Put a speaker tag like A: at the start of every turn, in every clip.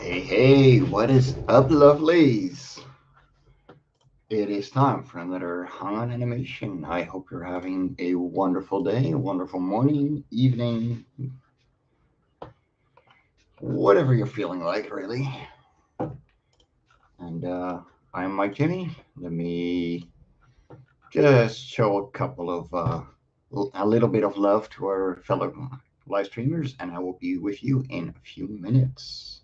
A: Hey, what is up, lovelies? It is time for another Han animation. I hope you're having a wonderful day, a wonderful morning, evening, whatever you're feeling like, really. And I'm Mike Jimmy. Let me just show a little bit of love to our fellow live streamers, and I will be with you in a few minutes.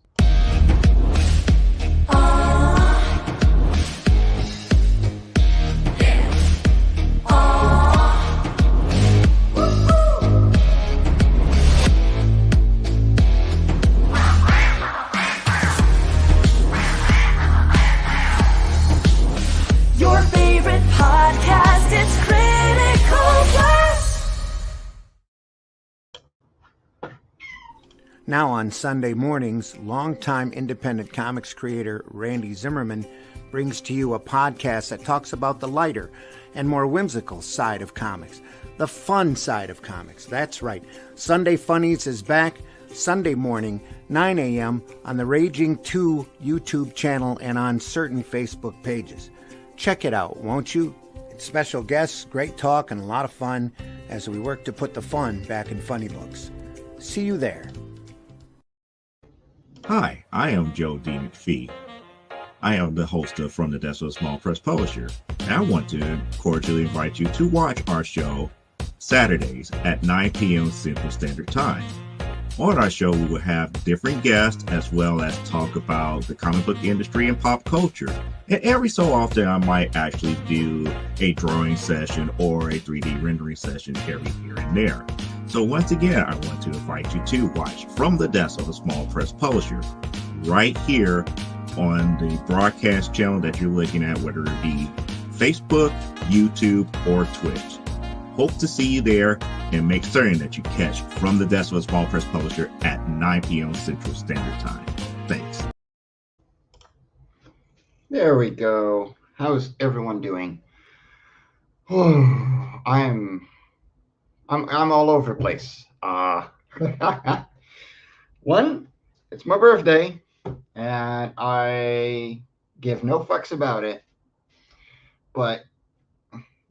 B: Your favorite podcast is Critical Plus.
C: Now on Sunday mornings, longtime independent comics creator Randy Zimmerman brings to you a podcast that talks about the lighter and more whimsical side of comics, the fun side of comics. That's right. Sunday Funnies is back Sunday morning, 9 a.m. on the Raging 2 YouTube channel and on certain Facebook pages. Check it out, won't you? It's special guests, great talk, and a lot of fun as we work to put the fun back in funny books. See you there.
D: Hi, I am Joe D. McPhee. I am the host of From the Desk of a Small Press Publisher, and I want to cordially invite you to watch our show Saturdays at 9 p.m. Central Standard Time. On our show, we will have different guests as well as talk about the comic book industry and pop culture. And every so often, I might actually do a drawing session or a 3D rendering session every here and there. So once again, I want to invite you to watch From the Desk of a Small Press Publisher right here on the broadcast channel that you're looking at, whether it be Facebook, YouTube, or Twitch. Hope to see you there, and make certain that you catch From the Desk of a Small Press Publisher at 9 p.m. Central Standard Time. Thanks.
A: There we go. How's everyone doing? I'm all over the place. One, it's my birthday, and I give no fucks about it. But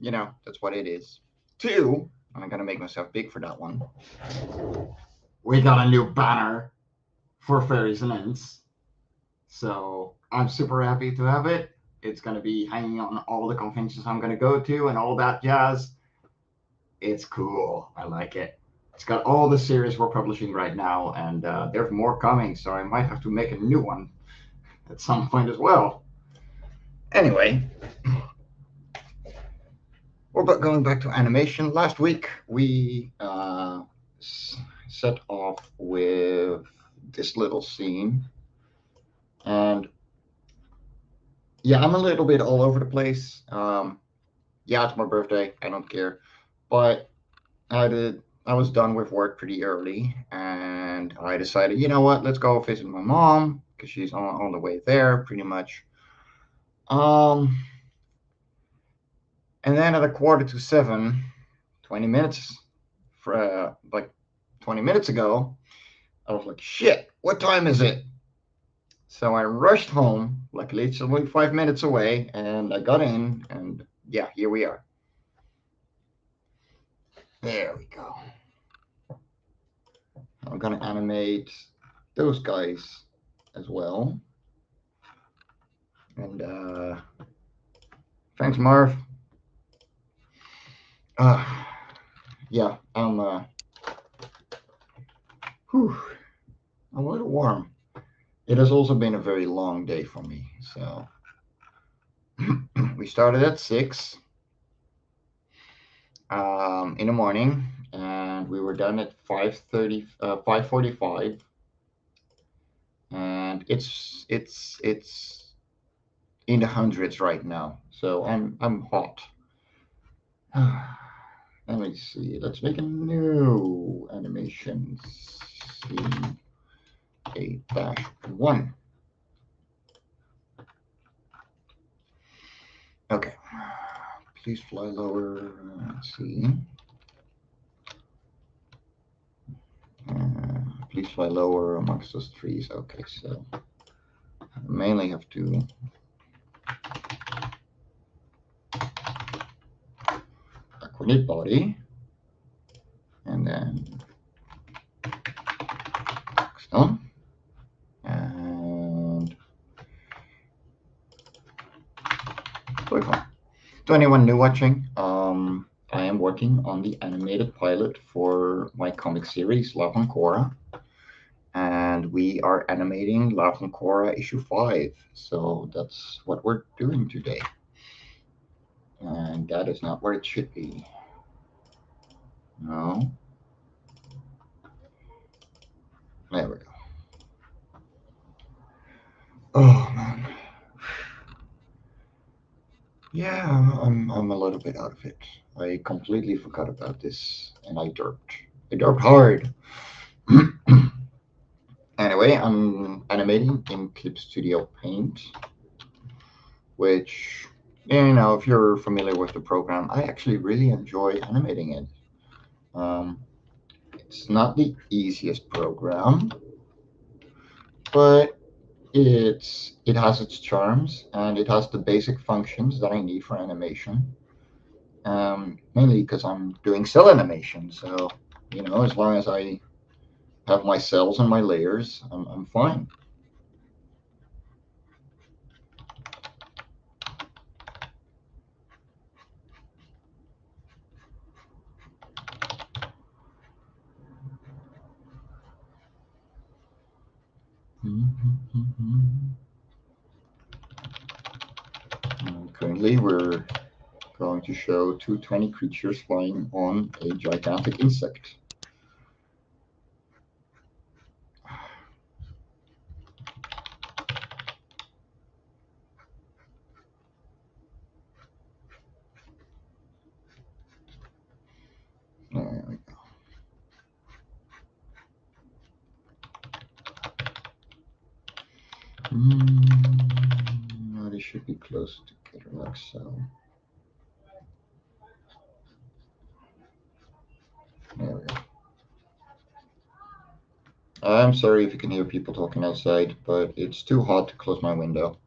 A: that's what it is. Two, I'm gonna make myself big for that one. We got a new banner for Fairies and Ends, so I'm super happy to have it. It's gonna be hanging on all the conventions I'm gonna go to and all that jazz. It's cool. I like it. It's got all the series we're publishing right now, and there's more coming, so I might have to make a new one at some point as well. Anyway, we're going back to animation. Last week, we set off with this little scene. And yeah, I'm a little bit all over the place. Yeah, it's my birthday. I don't care. But I was done with work pretty early, and I decided, you know what, let's go visit my mom because she's on the way there, pretty much. And then at 6:45, 20 minutes like 20 minutes ago, I was like, shit, what time is it? So I rushed home. Luckily, it's only 5 minutes away, and I got in, and yeah, here we are. There we go. I'm gonna animate those guys as well. And thanks, Marv. Yeah, I'm a little warm. It has also been a very long day for me. So we started at 6 in the morning, and we were done at 5:45, and it's in the hundreds right now. So I'm hot. Let me see. Let's make a new animation. Scene 8-1. Okay. Please fly lower. Let's see. Please fly lower amongst those trees. Okay, so mainly have to coordinate body, and then stone, and joyful. To anyone new watching, I am working on the animated pilot for my comic series, Loughran, and we are animating Loughran issue 5. So that's what we're doing today. And that is not where it should be. No. There we go. Oh man. Yeah, I'm a little bit out of it. I completely forgot about this, and I derped. I derped hard. Anyway, I'm animating in Clip Studio Paint, which, if you're familiar with the program, I actually really enjoy animating it. It's not the easiest program, but it has its charms, and it has the basic functions that I need for animation. Mainly because I'm doing cell animation, so as long as I have my cells and my layers, I'm fine. Currently, we're going to show 220 creatures flying on a gigantic insect. There we go. They should be close together like so. There we go. I'm sorry if you can hear people talking outside, but it's too hot to close my window.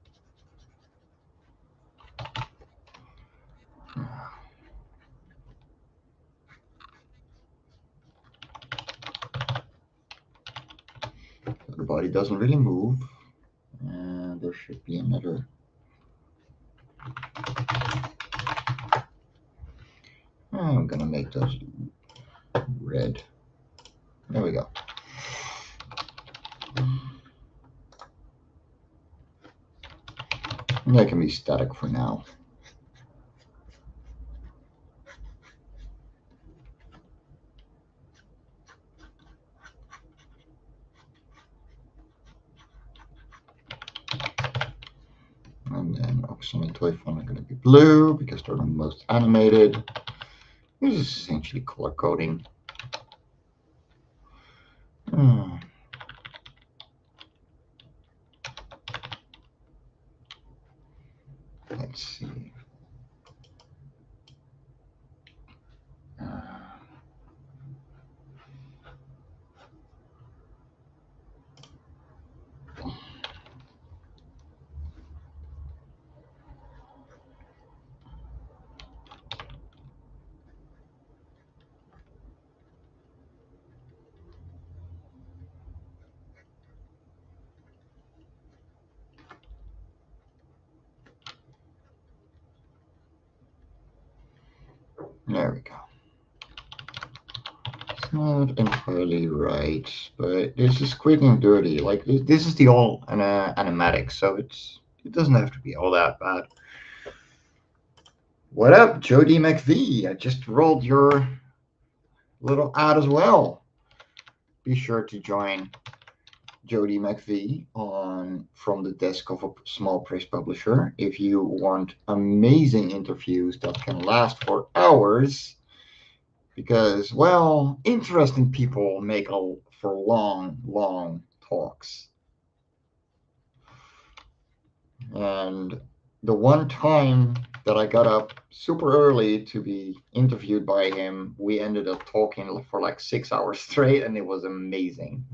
A: The body doesn't really move, and there should be another. I'm gonna make those red. There we go. That can be static for now. And then Oxen and Toy Fun are going to be blue because they're the most animated. This is essentially color coding. Let's see. There we go. It's not entirely right, but this is quick and dirty. Like this is the all animatic, so it doesn't have to be all that bad. What up, Jody McVie? I just rolled your little ad as well. Be sure to join Jody McVie on From the Desk of a Small Press Publisher if you want amazing interviews that can last for hours, because, well, interesting people make for long talks. And the one time that I got up super early to be interviewed by him, we ended up talking for like 6 hours straight, and it was amazing.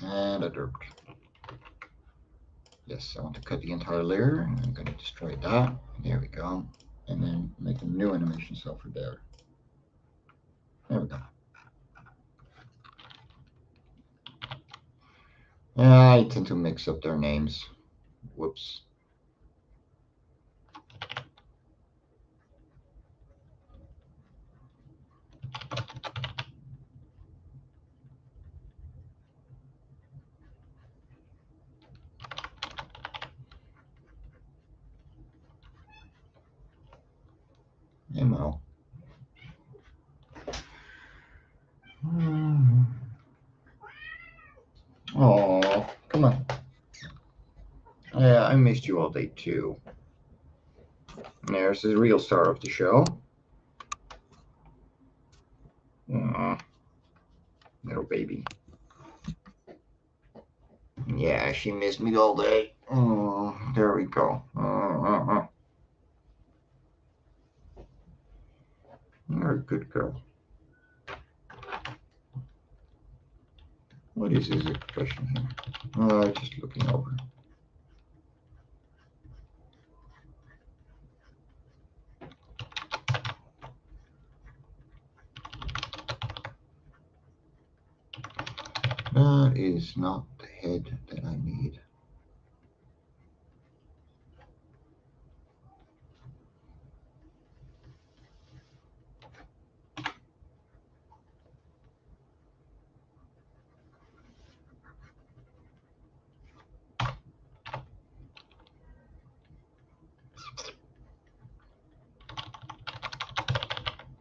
A: And a derp. Yes, I want to cut the entire layer, and I'm going to destroy that. There we go. And then make a new animation cell for there. There we go. I tend to mix up their names. Whoops. Ammo. Oh, come on. Yeah, I missed you all day too. And there's the real star of the show. Aww. Little baby. Yeah, she missed me all day. Oh, there we go. You're a good girl. What is his expression here? Just looking over. That is not the head that I need.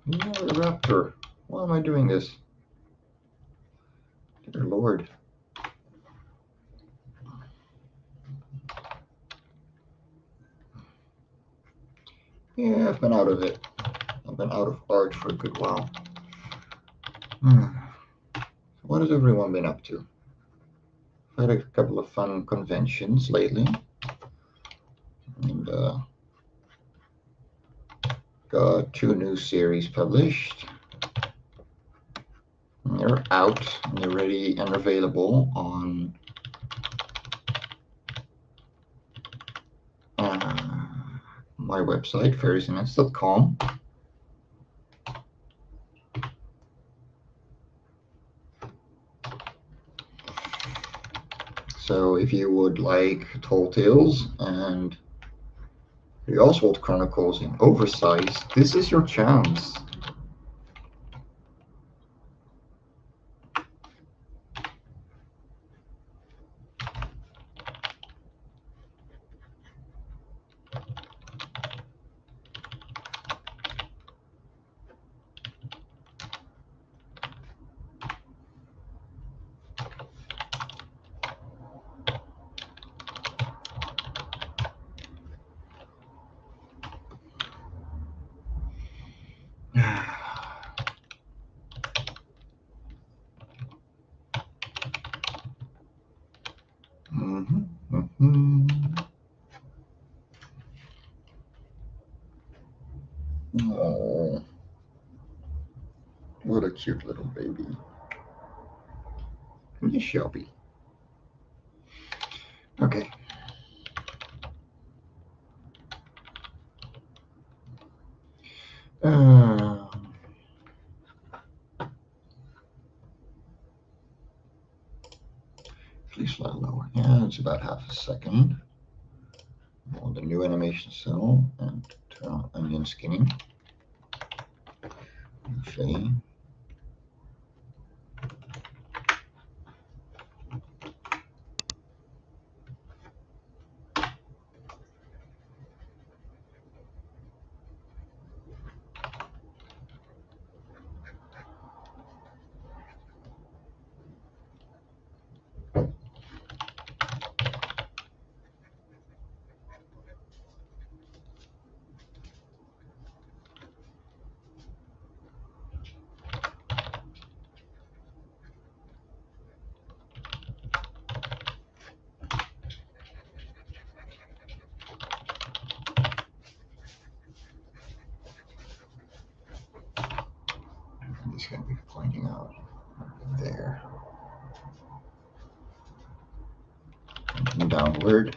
A: You're a raptor. Why am I doing this? Dear Lord. Yeah, I've been out of it. I've been out of art for a good while. What has everyone been up to? I've had a couple of fun conventions lately. And got 2 new series published. And they're out and they're ready and available on my website, fairiesinets.com. So if you would like Tall Tales and the Oswald Chronicles in oversized, this is your chance. Oh, what a cute little baby. Yes, Shelby. Okay. Please slide lower. Yeah, it's about half a second. On the new animation cell and turn on onion skinning. Okay. going to be pointing out there. Pointing downward.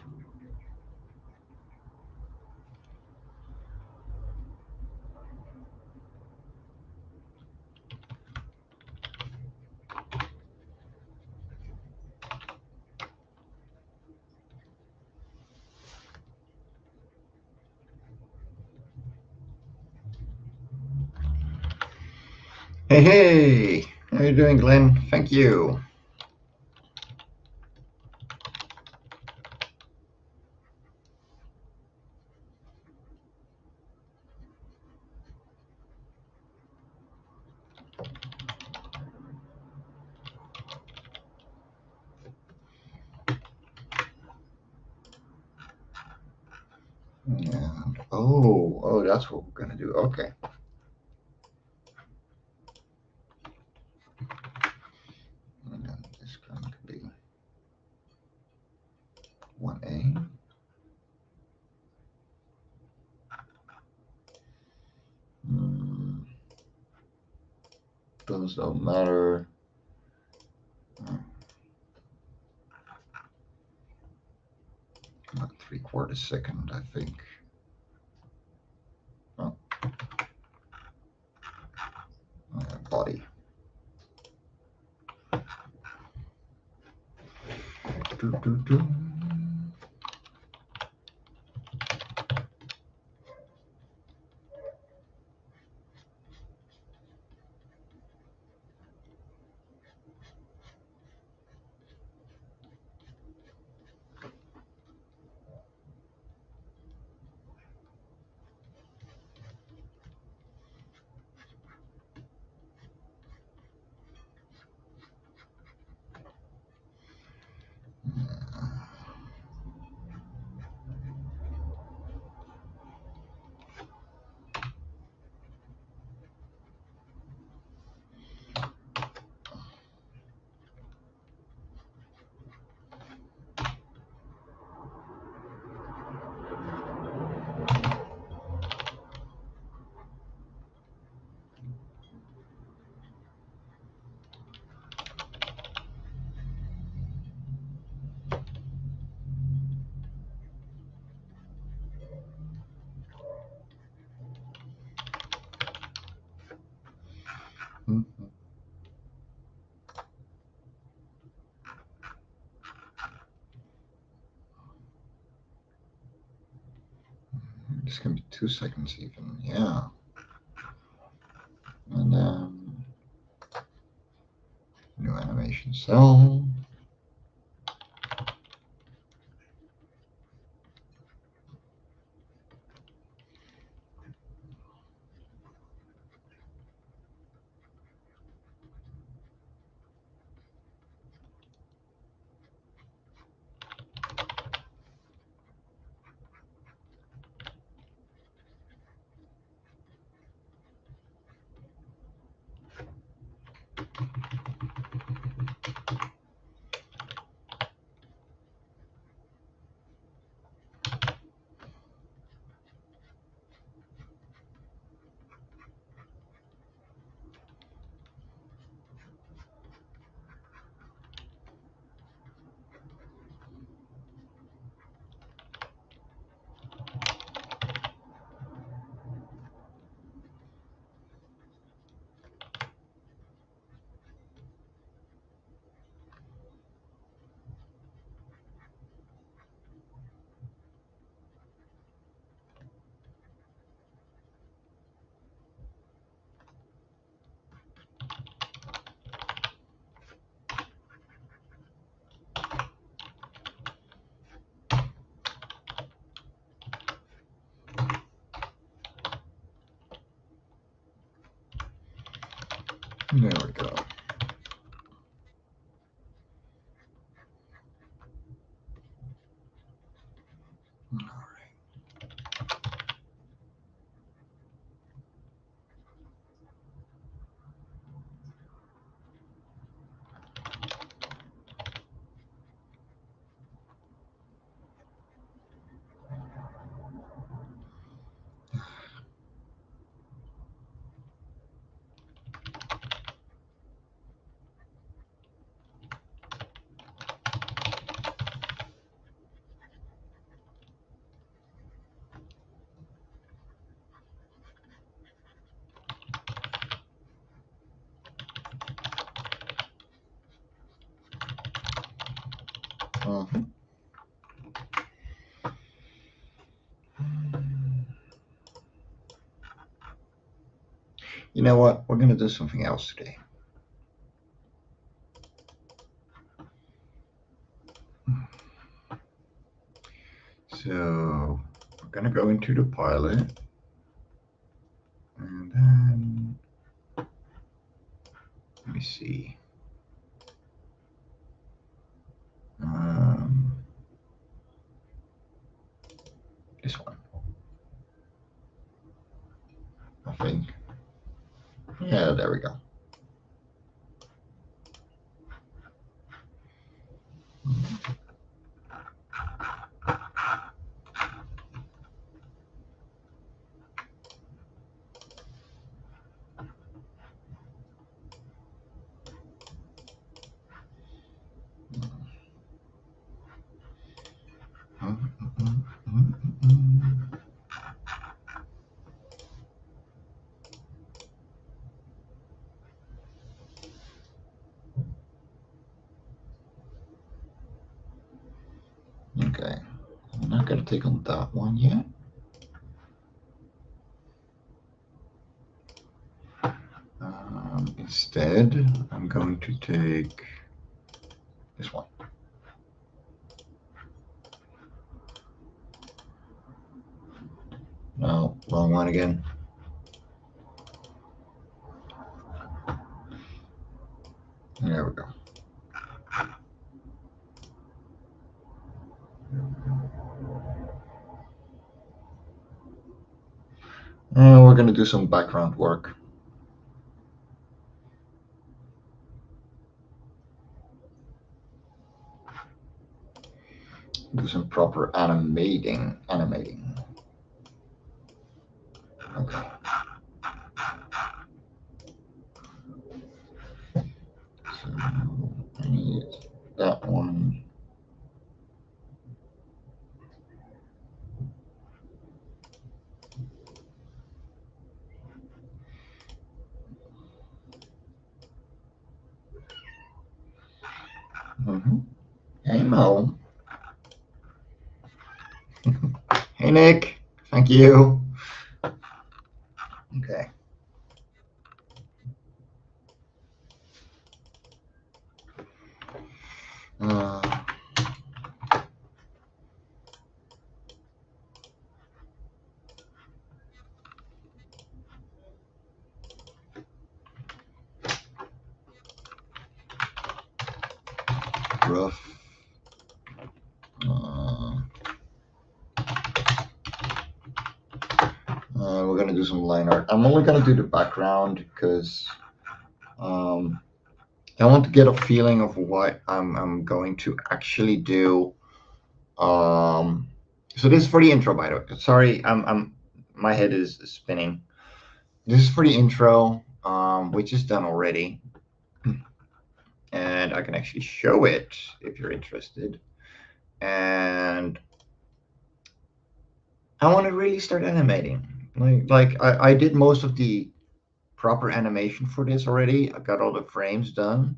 A: Hey, hey! How are you doing, Glenn? Thank you. And, oh, that's what we're going to do. Okay. And then this is going to be 1A. Those don't matter. About 3/4 second, I think. Oh. Body. Do. It's going to be 2 seconds even, yeah. And then new animation cell. There we go. All right. You know what? We're going to do something else today. So we're going to go into the pilot. And then, let me see. This one. I think. Yeah, there we go. Okay, I'm not going to take on that one yet. Instead, I'm going to take this one. No, wrong one again. There we go. We're going to do some background work. Do some proper animating. Okay. So I need that one. Hey, Mo. Hey, Nick. Thank you. Okay. Rough. We're going to do some line art. I'm only going to do the background because I want to get a feeling of what I'm going to actually do. So this is for the intro, by the way. Sorry, my head is spinning. This is for the intro, which is done already, and I can actually show it if you're interested. And I want to really start animating. Like I did most of the proper animation for this already. I got all the frames done.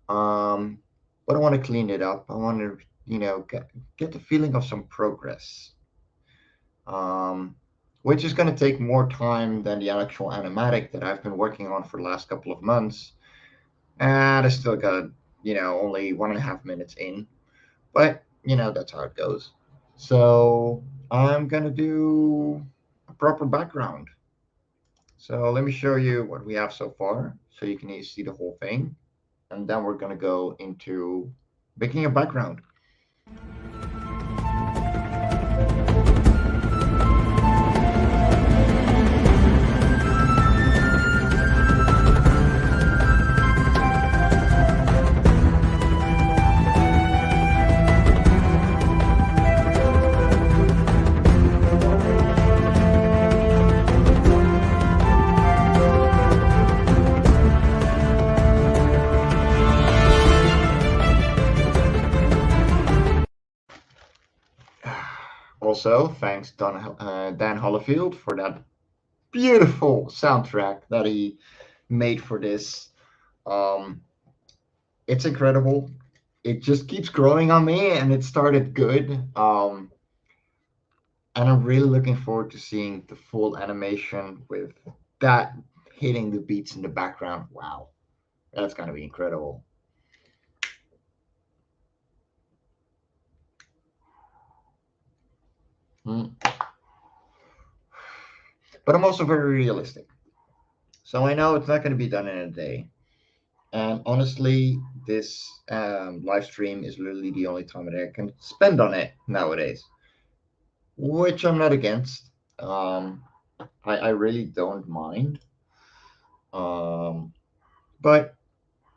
A: But I want to clean it up. I want to, get the feeling of some progress. Which is going to take more time than the actual animatic that I've been working on for the last couple of months. And I still got, only 1.5 minutes in. But, that's how it goes. So I'm going to do a proper background. So let me show you what we have so far so you can see the whole thing. And then we're going to go into making a background. Also, thanks Dan Hollifield for that beautiful soundtrack that he made for this. It's incredible. It just keeps growing on me, and it started good. And I'm really looking forward to seeing the full animation with that hitting the beats in the background. Wow, that's going to be incredible. Mm. But I'm also very realistic. So I know it's not going to be done in a day. And honestly, this live stream is literally the only time that I can spend on it nowadays, which I'm not against. Um, I really don't mind. Um, but,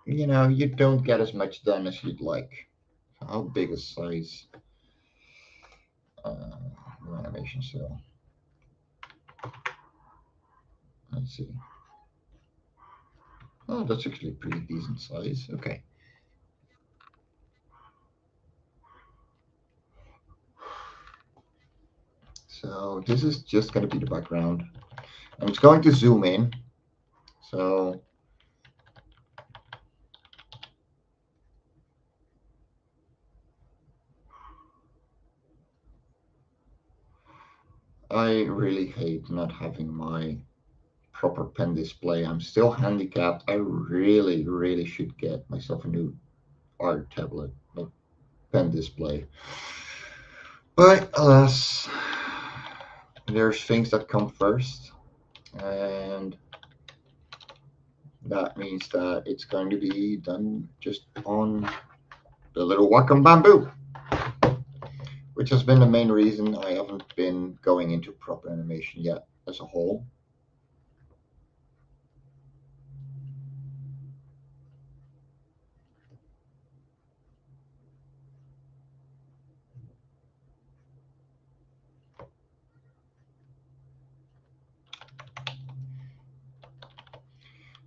A: you don't get as much done as you'd like. How big a size uh, animation cell? Let's see. Oh, that's actually a pretty decent size. Okay. So this is just going to be the background. And it's going to zoom in. So I really hate not having my proper pen display. I'm still handicapped. I really, really should get myself a new art tablet, like pen display. But alas, there's things that come first, and that means that it's going to be done just on the little Wacom Bamboo, which has been the main reason I haven't been going into proper animation yet as a whole.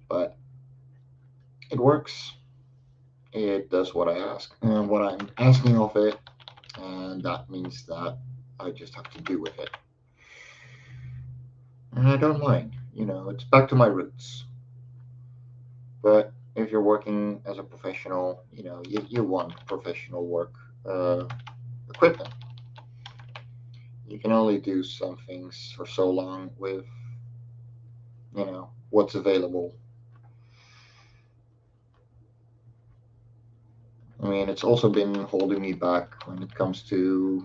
A: But it works. It does what I ask and what I'm asking of it, and that means that I just have to do with it. And I don't mind, it's back to my roots. But if you're working as a professional, you want professional work equipment. You can only do some things for so long with, what's available. I mean, it's also been holding me back when it comes to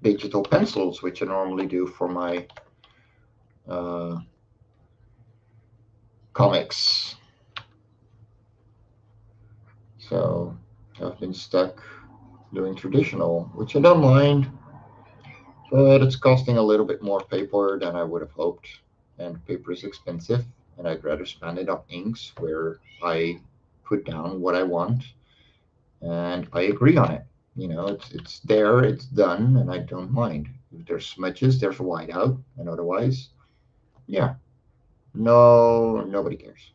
A: digital pencils, which I normally do for my comics. So I've been stuck doing traditional, which I don't mind, but it's costing a little bit more paper than I would have hoped. And paper is expensive, and I'd rather spend it on inks where I put down what I want and I agree on it. It's there, it's done, and I don't mind. If there's smudges, there's a whiteout, and otherwise, yeah, no, nobody cares.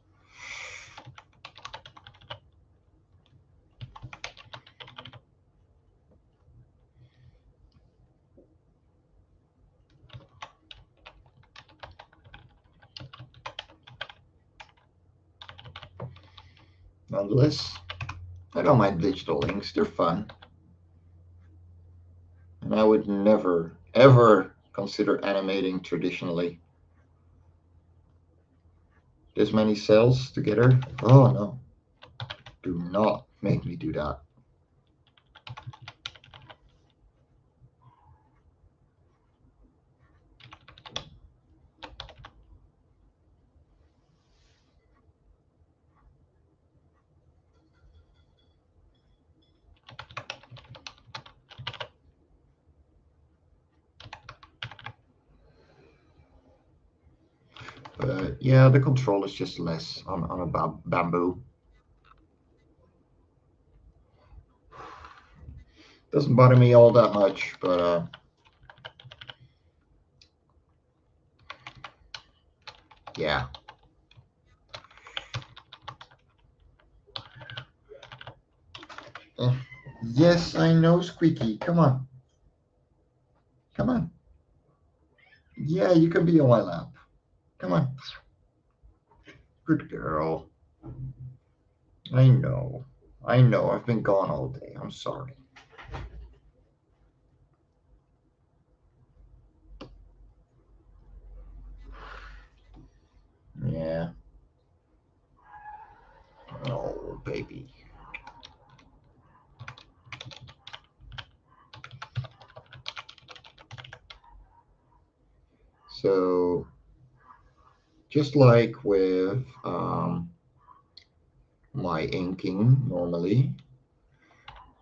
A: Nonetheless, I don't mind digital inks, they're fun. And I would never, ever consider animating traditionally. This many cells together? Oh no. Do not make me do that. But yeah, the control is just less on a bamboo. Doesn't bother me all that much, but yeah. Yes, I know, Squeaky. Come on. Come on. Yeah, you can be on my lap. Come on. Good girl. I know. I know. I've been gone all day. I'm sorry. So just like with my inking normally,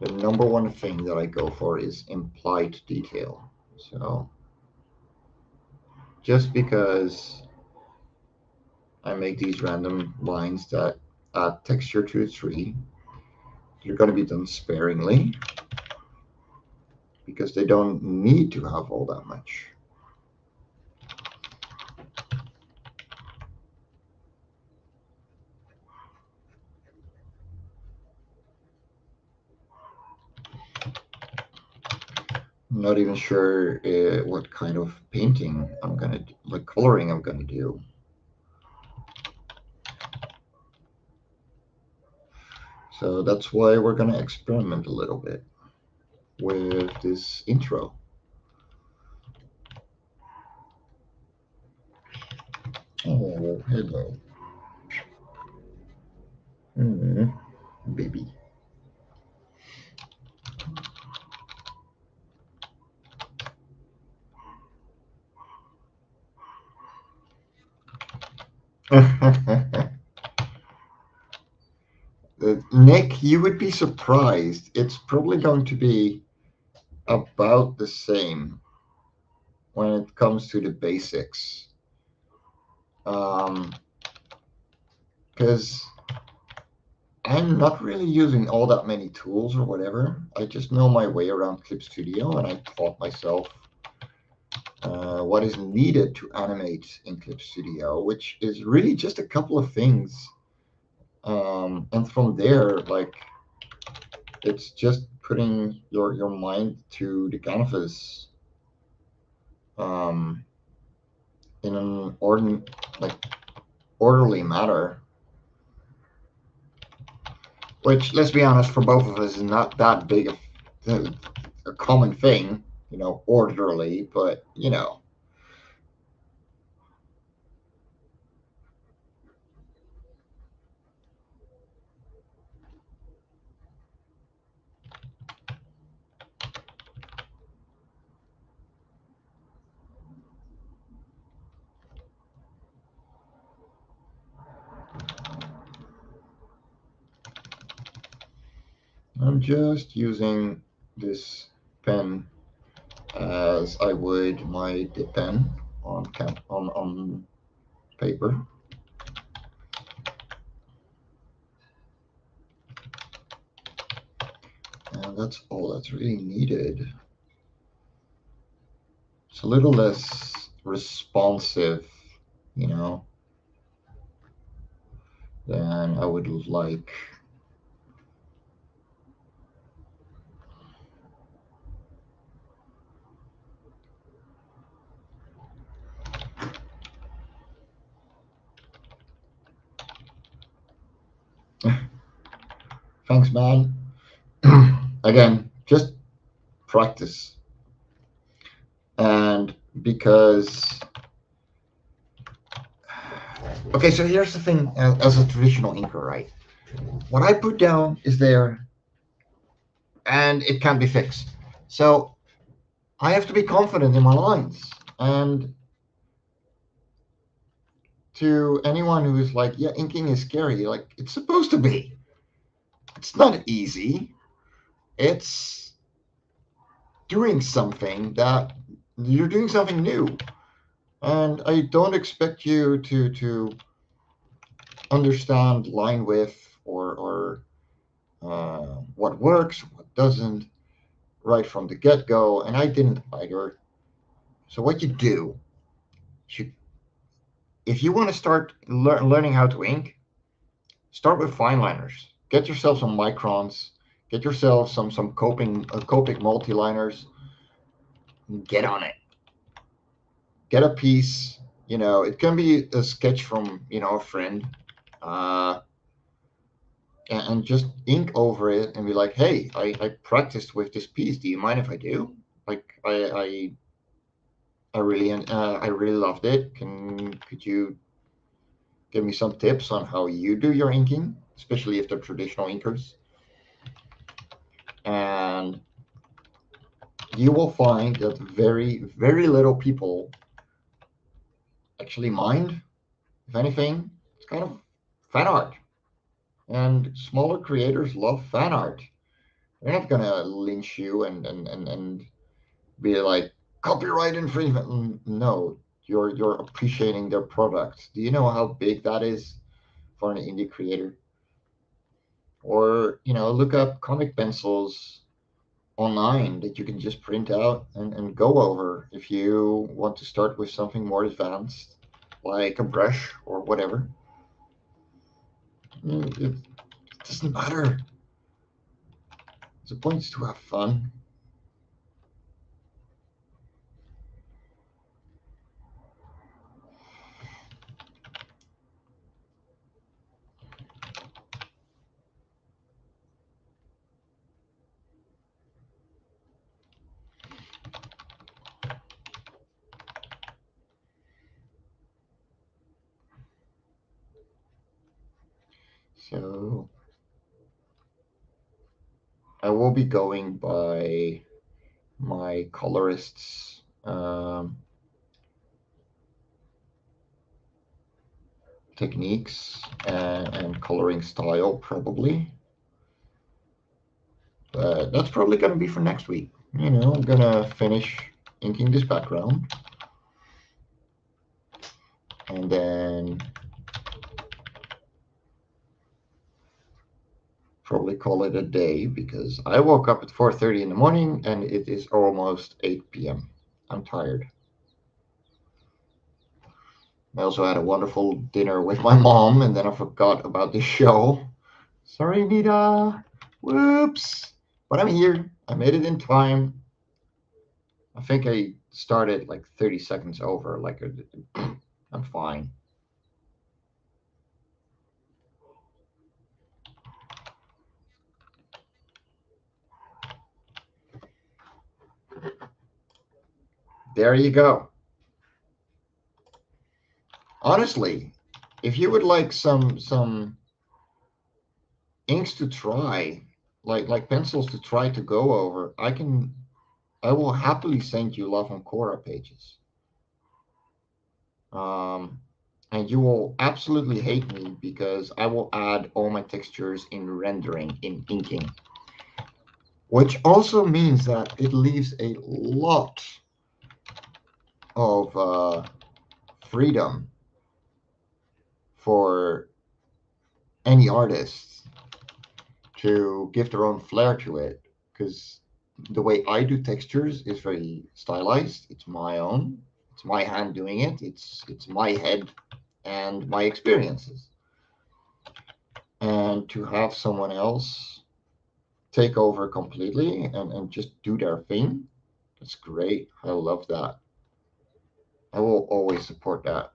A: the number one thing that I go for is implied detail. So just because I make these random lines that add texture to a tree, they're going to be done sparingly because they don't need to have all that much. I'm not even sure what kind of painting I'm going to do, like coloring I'm going to do. So that's why we're going to experiment a little bit with this intro. Oh, hello. Baby. Nick, you would be surprised. It's probably going to be about the same when it comes to the basics. Because I'm not really using all that many tools or whatever. I just know my way around Clip Studio, and I taught myself what is needed to animate in Clip Studio, which is really just a couple of things. And from there, like, it's just putting your mind to the canvas in an orderly manner. Which, let's be honest, for both of us is not that big a common thing, orderly, but, I'm just using this pen as I would my dip pen on paper. And that's all that's really needed. It's a little less responsive, than I would like. Thanks, man. Again, just practice. And because, okay, so here's the thing as a traditional inker, right? What I put down is there and it can be fixed. So I have to be confident in my lines. And to anyone who is like, yeah, inking is scary, like, it's supposed to be. It's not easy. It's doing something that you're doing something new. And I don't expect you to understand line width or what works, what doesn't, right from the get-go. And I didn't either. So what you do, if you want to start learning how to ink, start with fine liners. Get yourself some microns. Get yourself some Copic multi-liners. Get on it. Get a piece. It can be a sketch from a friend, and just ink over it and be like, hey, I practiced with this piece. Do you mind if I do? Like, I really loved it. Could you give me some tips on how you do your inking, especially if they're traditional inkers? And you will find that very, very little people actually mind. If anything, it's kind of fan art. And smaller creators love fan art. They're not gonna lynch you and be like copyright infringement. No, you're appreciating their product. Do you know how big that is for an indie creator? Or look up comic pencils online that you can just print out and go over if you want to start with something more advanced, like a brush or whatever. It doesn't matter. The point is to have fun. So I will be going by my colorist's techniques and coloring style, probably. But that's probably going to be for next week. I'm going to finish inking this background. And then probably call it a day because I woke up at 4:30 in the morning and it is almost 8 p.m. I'm tired. I also had a wonderful dinner with my mom and then I forgot about the show. Sorry, Nita. Whoops. But I'm here. I made it in time. I think I started like 30 seconds over. I'm fine. There you go. Honestly, if you would like some inks to try, like pencils to try to go over, I will happily send you Love and Cora pages. And you will absolutely hate me because I will add all my textures in rendering, in inking. Which also means that it leaves a lot of freedom for any artist to give their own flair to it. Because the way I do textures is very stylized. It's my own. It's my hand doing it. It's my head and my experiences. And to have someone else take over completely and just do their thing, that's great. I love that. I will always support that.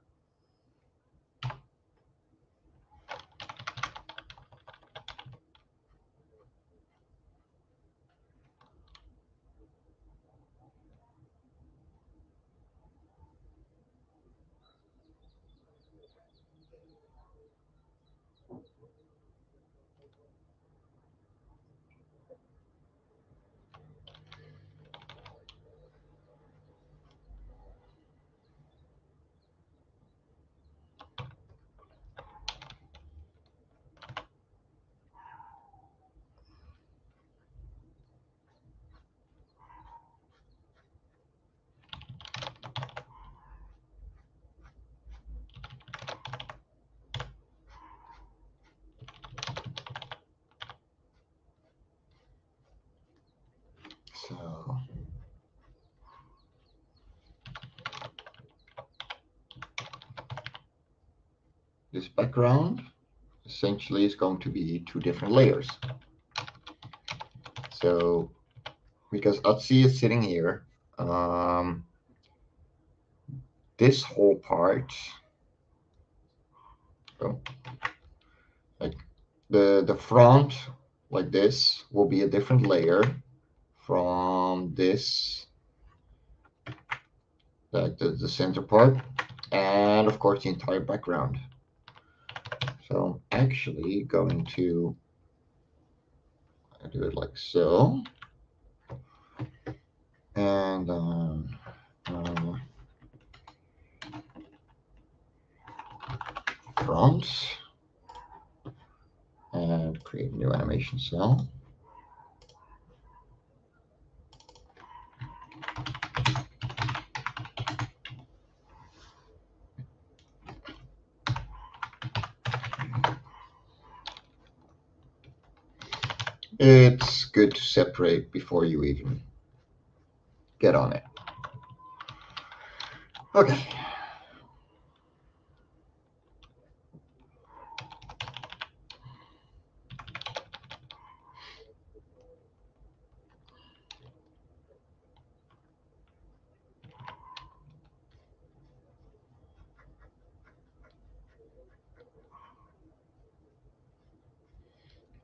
A: So this background essentially is going to be two different layers. So because Utsi is sitting here, this whole part, so like the front, like this, will be a different layer from this, like the center part, and of course the entire background. So I'm actually going to do it like so, and prompts and create a new animation cell. It's good to separate before you even get on it. Okay.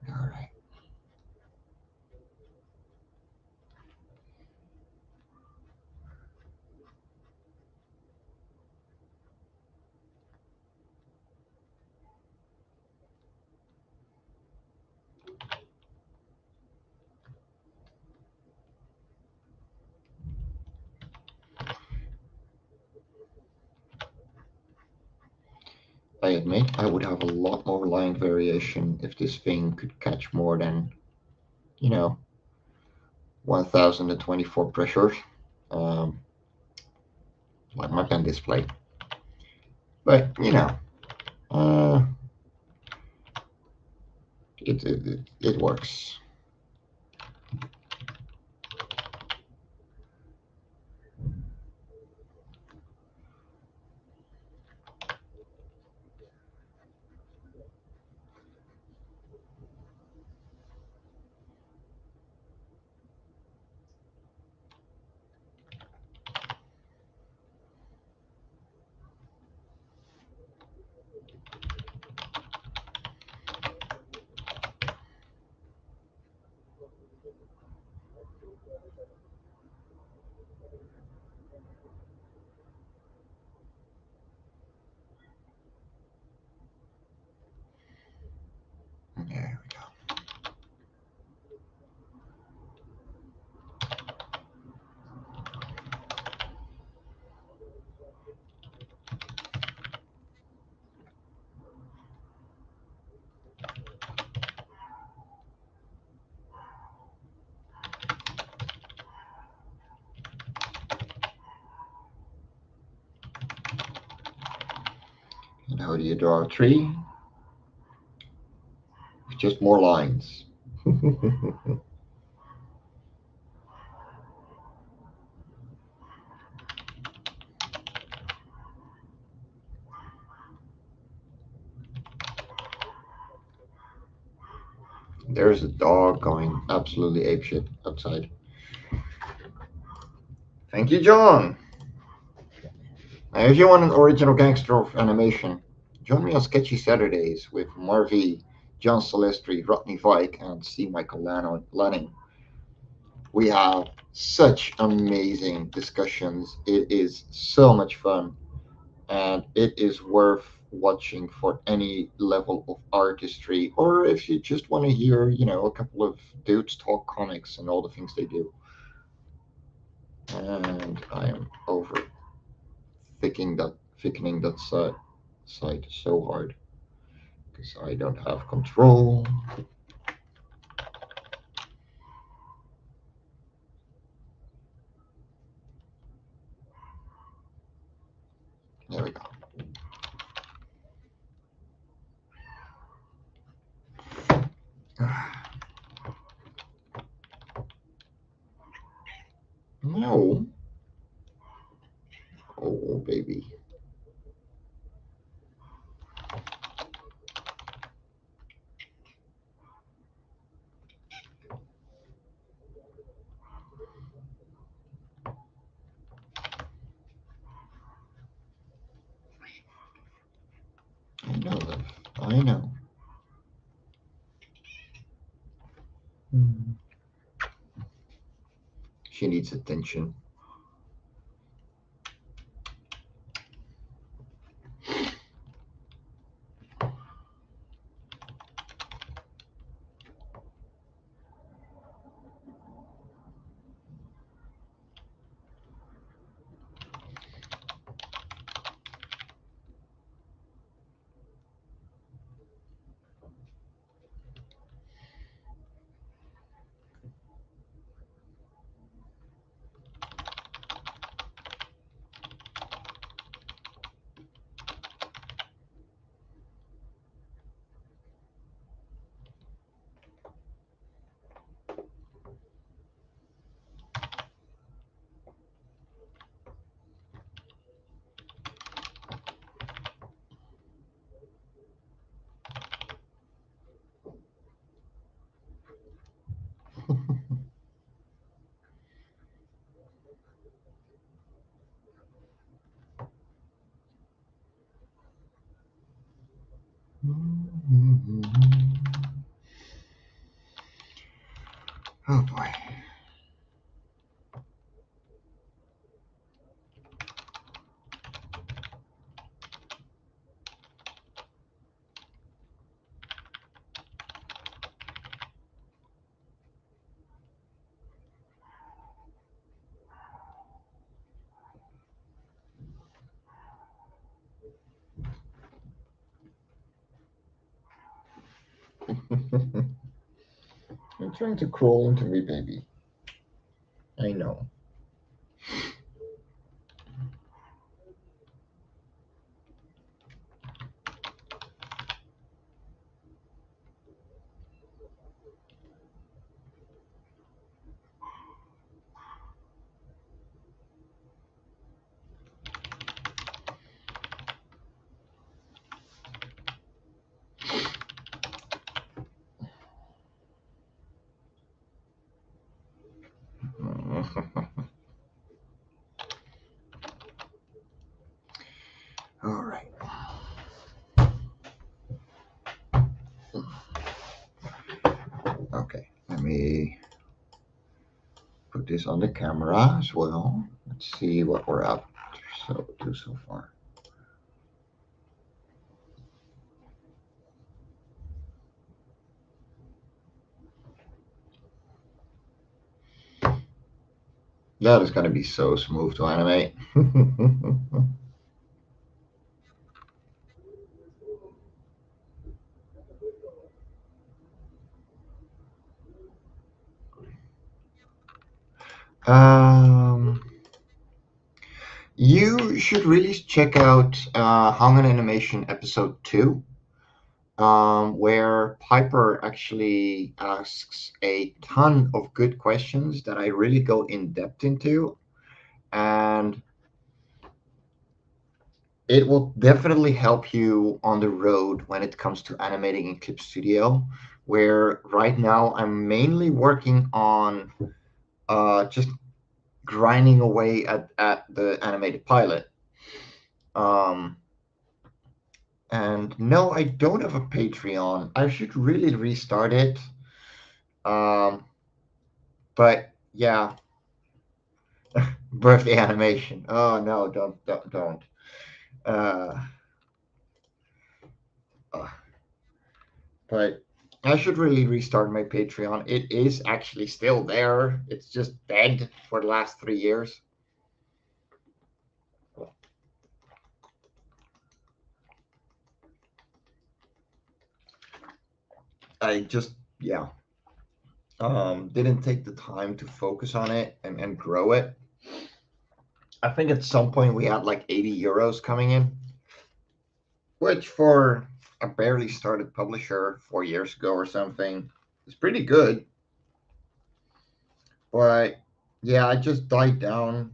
A: All right. I admit I would have a lot more line variation if this thing could catch more than, 1024 pressures, like my pen display. But, uh, it works. There we go. And how do you draw a tree? With just more lines. There's a dog going absolutely apeshit outside. Thank you, John. Now, if you want an original gangster of animation, join me on Sketchy Saturdays with Marvy, John Celestri, Rodney Vike, and C. Michael Lanning. We have such amazing discussions. It is so much fun, and it is worth watching for any level of artistry, or if you just want to hear, a couple of dudes talk comics and all the things they do. And I am over thickening that side so hard because I don't have control. There we go. No. Oh, baby. I know, love. I know. She needs attention. Oh boy. You're trying to crawl into me, baby. I know. All right. Okay, let me put this on the camera as well. Let's see what we're up to so far. That is going to be so smooth to animate. You should really check out Hung on Animation episode 2, where Piper actually asks a ton of good questions that I really go in depth into. And it will definitely help you on the road when it comes to animating in Clip Studio, where right now I'm mainly working on just grinding away at the animated pilot. And no, I don't have a Patreon. I should really restart it. But yeah, birthday animation. Oh no, don't. Uh, uh, but I should really restart my Patreon. It is actually still there. It's just dead for the last 3 years. I just didn't take the time to focus on it and grow it. I think at some point we had like 80 euros coming in, which for a barely started publisher 4 years ago or something is pretty good. But yeah, I just died down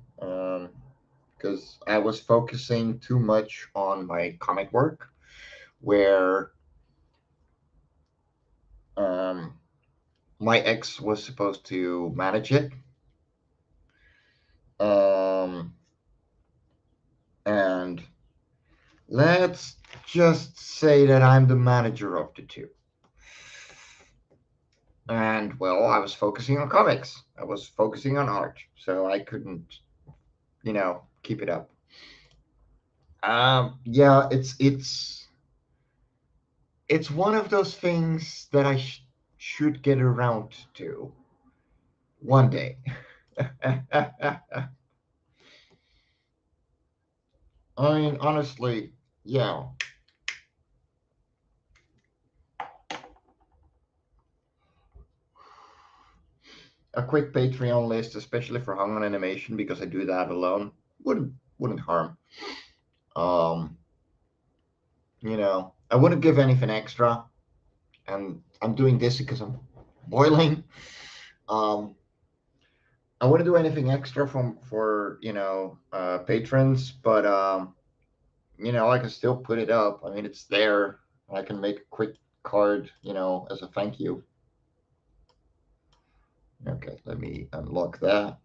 A: because I was focusing too much on my comic work, where um, my ex was supposed to manage it. Um, and let's just say that I'm the manager of the two. And well, I was focusing on comics. I was focusing on art, so I couldn't, keep it up. Yeah, it's one of those things that I should get around to one day. I mean, honestly, yeah. A quick Patreon list, especially for Hung on Animation, because I do that alone, wouldn't harm. Um, I wouldn't give anything extra, and I'm doing this because I'm boiling. Um, I wouldn't do anything extra for patrons, but I can still put it up. I mean, it's there. I can make a quick card, as a thank you. Okay, let me unlock that.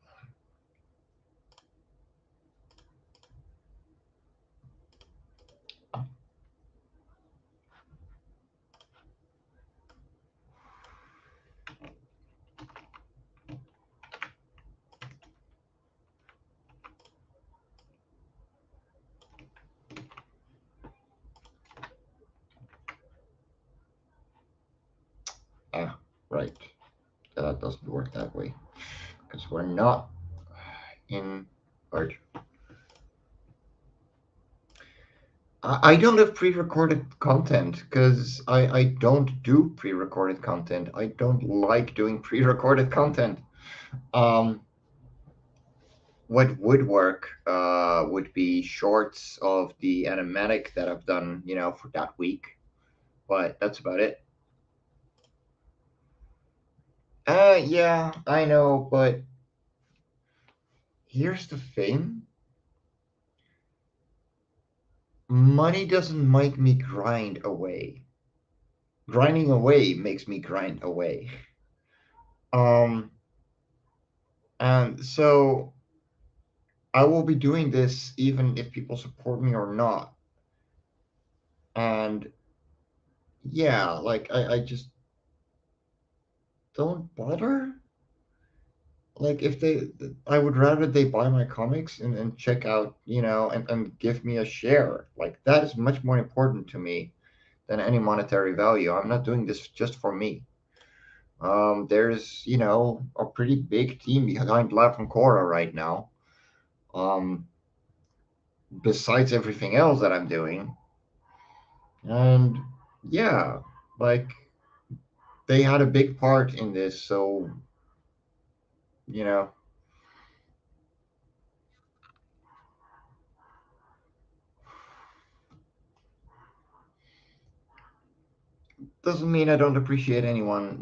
A: right. That doesn't work that way. Because we're not in art. I don't have pre-recorded content because I don't do pre-recorded content. I don't like doing pre-recorded content. What would work would be shorts of the animatic that I've done, for that week. But that's about it. Yeah, I know, but here's the thing. Money doesn't make me grind away. Grinding away makes me grind away. Um, and so I will be doing this even if people support me or not. And yeah, like I just don't bother. Like if I would rather they buy my comics and check out, and give me a share. Like that is much more important to me than any monetary value. I'm not doing this just for me. There's, a pretty big team behind Loughran right now. Um, Besides everything else that I'm doing. And yeah, like they had a big part in this, so you know, doesn't mean I don't appreciate anyone,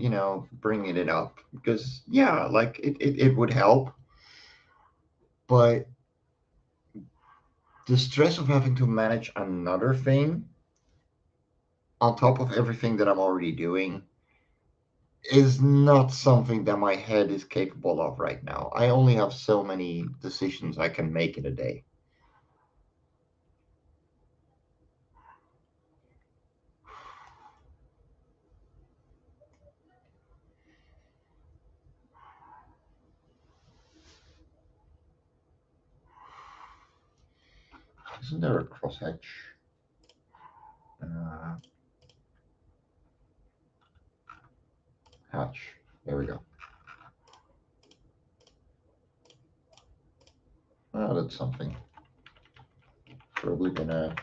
A: bringing it up because yeah, like it would help, but the stress of having to manage another thing on top of everything that I'm already doing is not something that my head is capable of right now. I only have so many decisions I can make in a day. Isn't there a crosshatch? Uh, Hatch. There we go. Oh, that's something. Probably gonna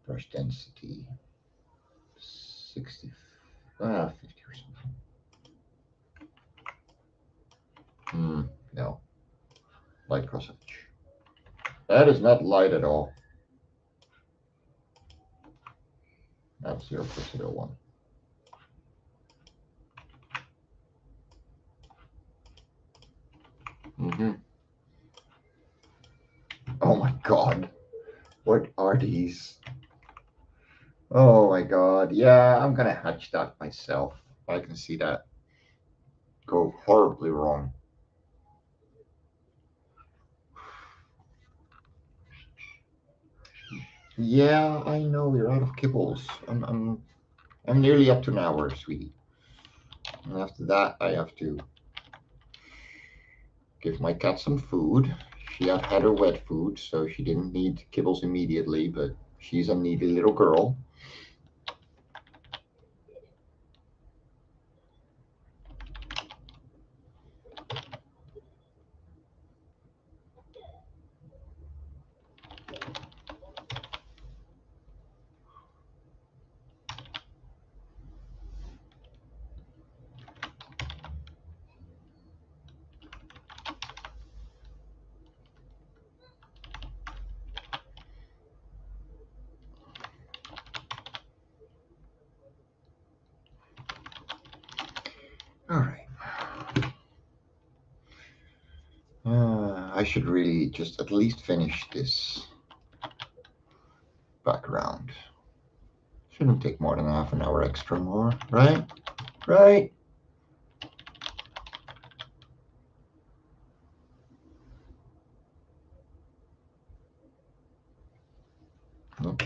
A: brush density 60, 50 or something. No. Light crosshatch. That is not light at all. That's 0.01. Oh my god. What are these? Oh my god. Yeah, I'm gonna hatch that myself. I can see that go horribly wrong. Yeah, I know we're out of kibbles. I'm nearly up to an hour, sweetie. And after that, I have to give my cat some food. She had her wet food, so she didn't need kibbles immediately, but she's a needy little girl. All right. I should really just at least finish this background. Shouldn't take more than half an hour extra more, right? Right? Nope.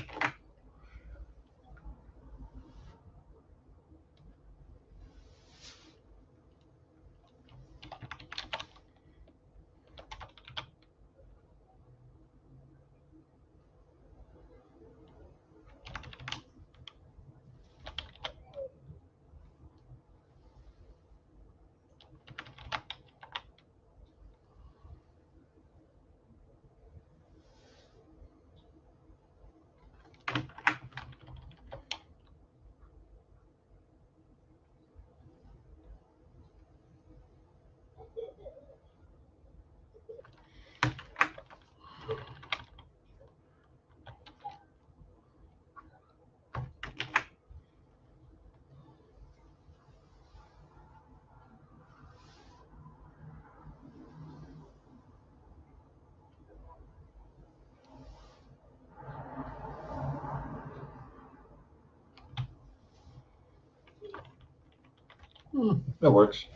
A: That works.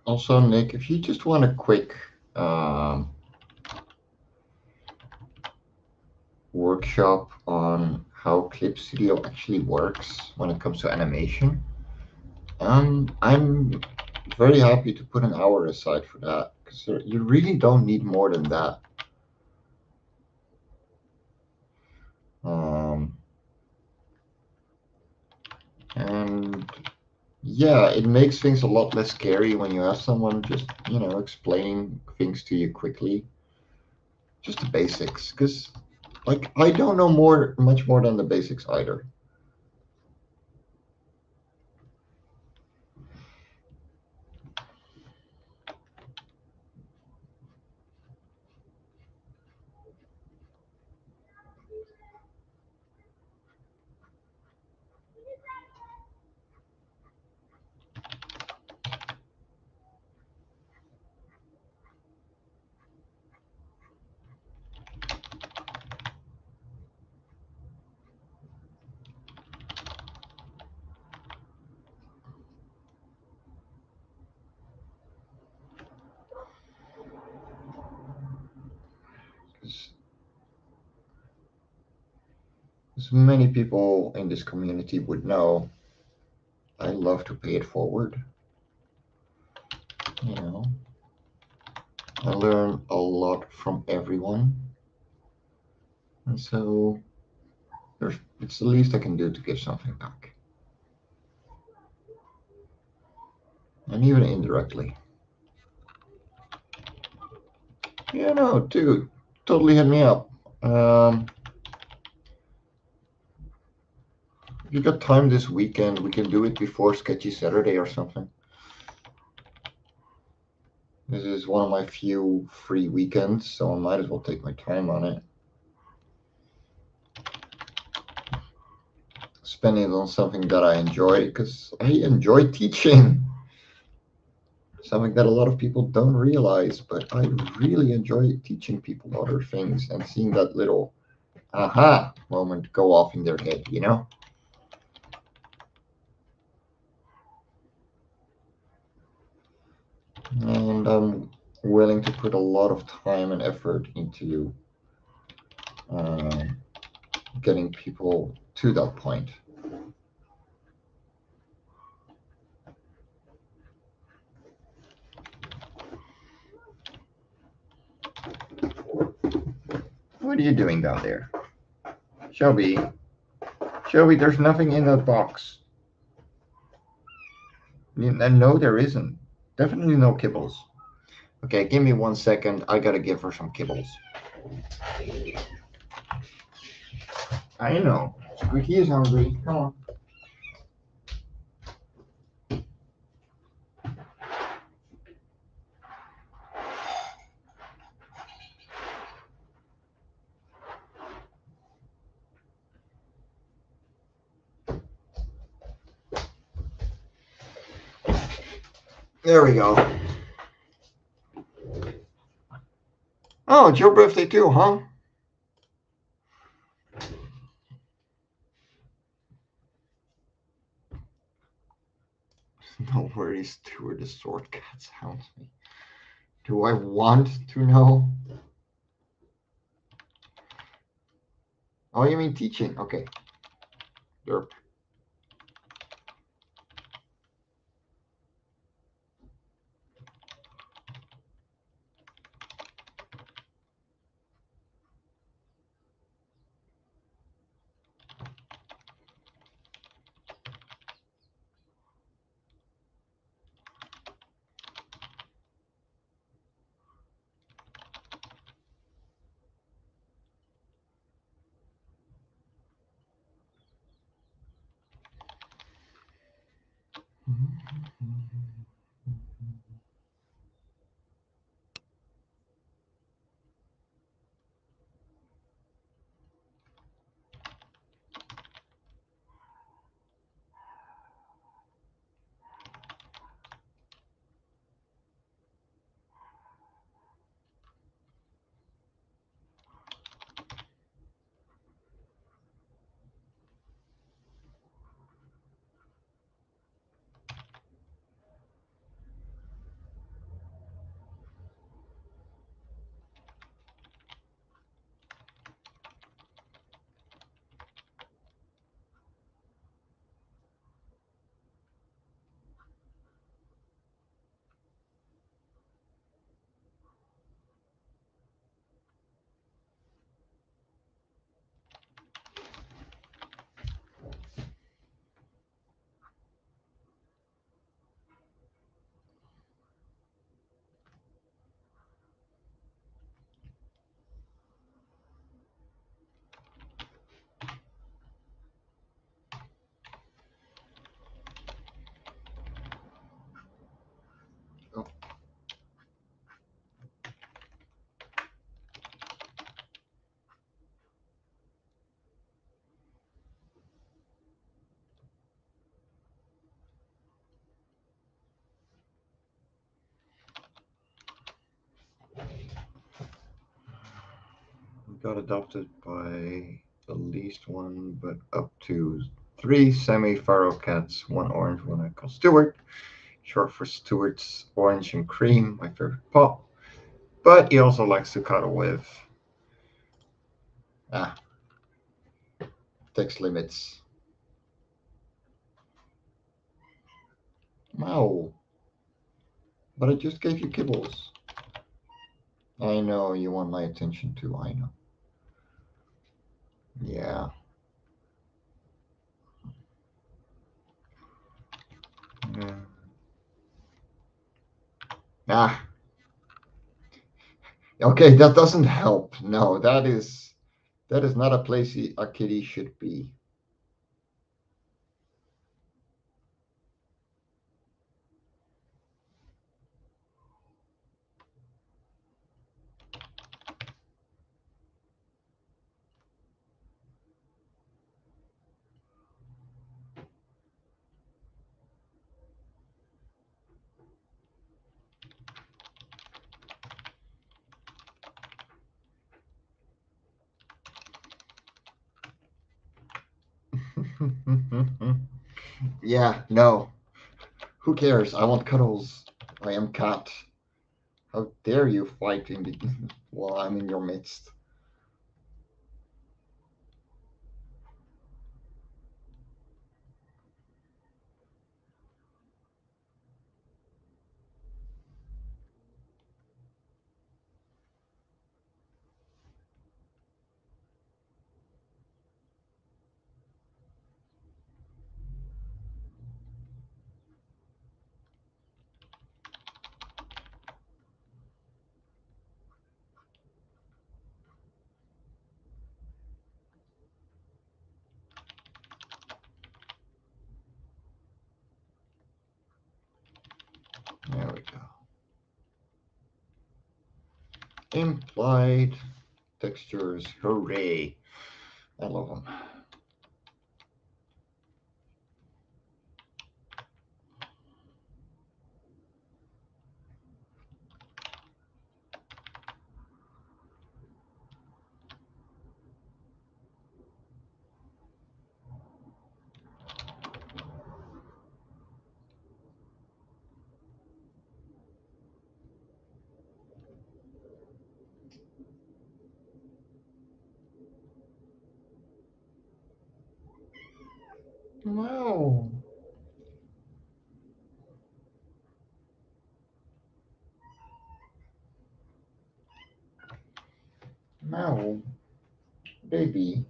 A: Also, Nick, if you just want a quick workshop on how Clip Studio actually works when it comes to animation, I'm very happy to put an hour aside for that because you really don't need more than that. And yeah, it makes things a lot less scary when you have someone just, explaining things to you quickly. Just the basics, because like I don't know much more than the basics either. As many people in this community would know, I love to pay it forward. You know, I learn a lot from everyone, and so it's the least I can do to give something back, and even indirectly. Yeah, no, dude, totally hit me up. If you got time this weekend, we can do it before Sketchy Saturday or something. This is one of my few free weekends, so I might as well take my time on it. Spend it on something that I enjoy, because I enjoy teaching. Something that a lot of people don't realize, but I really enjoy teaching people other things and seeing that little aha moment go off in their head, you know? And I'm willing to put a lot of time and effort into getting people to that point. What are you doing down there? Shelby, there's nothing in that box. No, there isn't. Definitely no kibbles. Okay, give me 1 second. I gotta give her some kibbles. I know. Squeaky is hungry. Come on. There we go. Oh, it's your birthday too, huh? No worries, Stuart. The sword cat sounds me. Do I want to know? Oh, you mean teaching? Okay. Derp. got adopted by at least one, but up to 3 semi-feral cats, one orange, one I call Stewart, short for Stewart's Orange and Cream, my favorite pup. But he also likes to cuddle with text limits. Wow. But I just gave you kibbles. I know you want my attention too, I know. Yeah. Yeah. Ah. Okay, that doesn't help. No, that is not a place a kitty should be. Yeah, no. Who cares? I want cuddles. I am cat. How dare you fight in the while I'm in your midst? There we go. Implied textures. Hooray. I love them. Wow. Wow. Baby.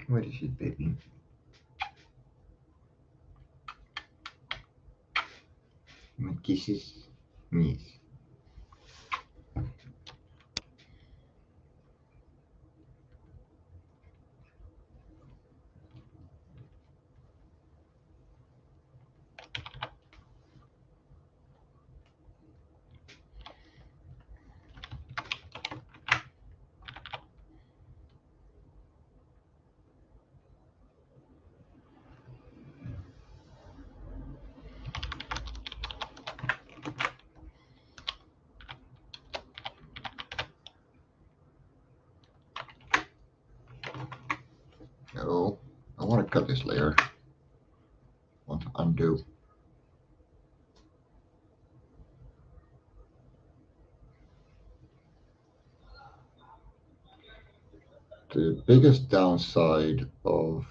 A: What is it, baby? You want kisses? Yes. No. I want to cut this layer. I want to undo. The biggest downside of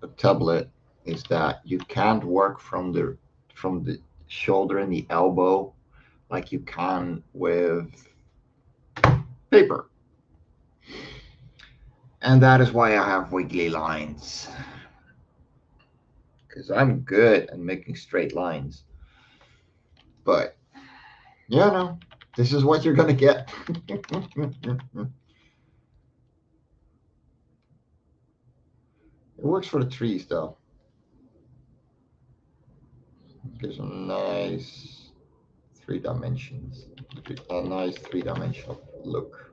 A: a tablet is that you can't work from the shoulder and the elbow like you can with paper. And that is why I have wiggly lines. Because I'm good at making straight lines. But, yeah, no. This is what you're going to get. It works for the trees, though. Gives a nice 3 dimensions. A nice 3-dimensional look.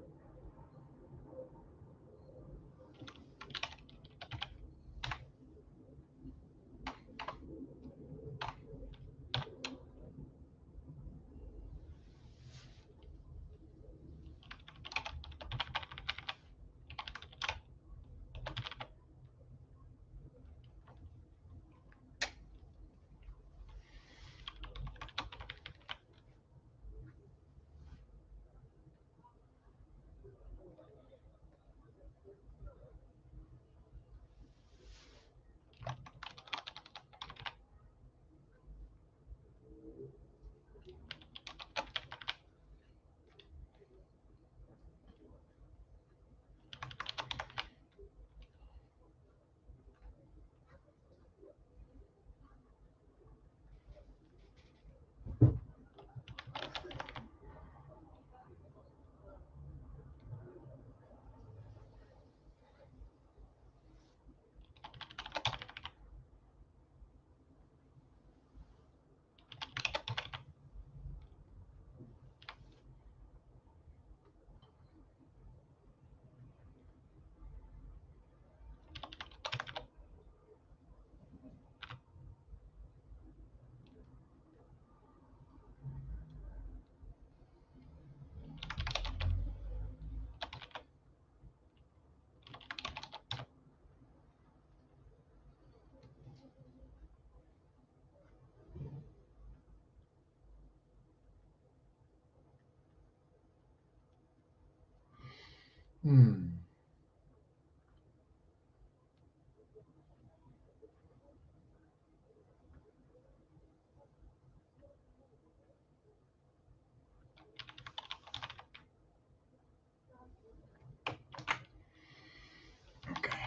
A: Okay.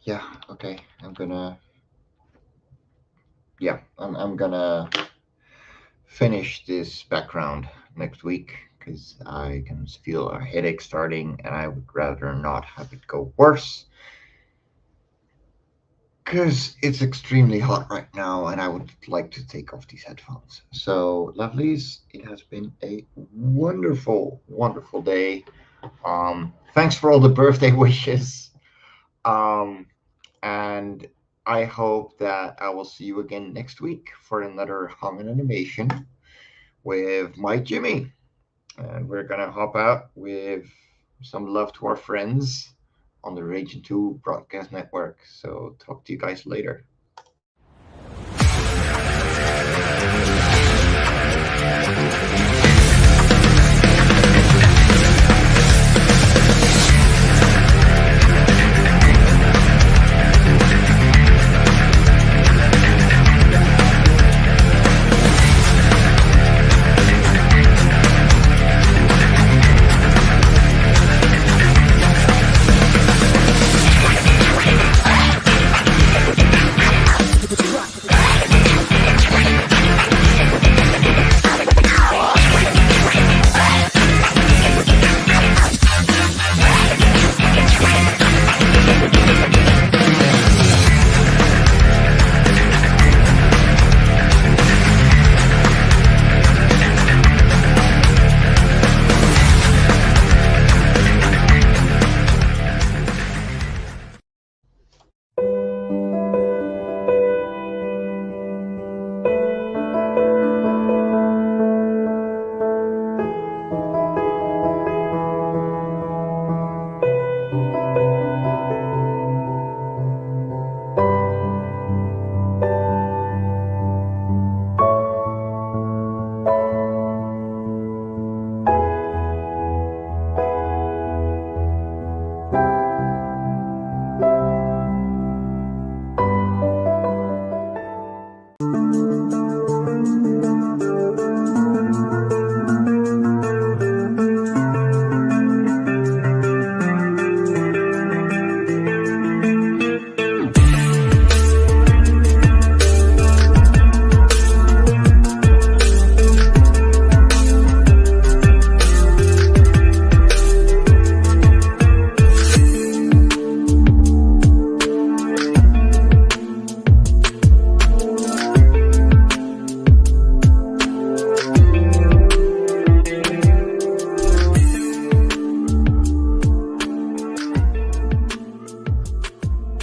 A: Yeah, okay. I'm gonna finish this background next week because I can feel a headache starting and I would rather not have it go worse because it's extremely hot right now and I would like to take off these headphones. So, lovelies, it has been a wonderful, wonderful day. Thanks for all the birthday wishes. And I hope that I will see you again next week for another hung animation with my Jimmy. And we're going to hop out with some love to our friends on the Ragin 2 broadcast network. So talk to you guys later.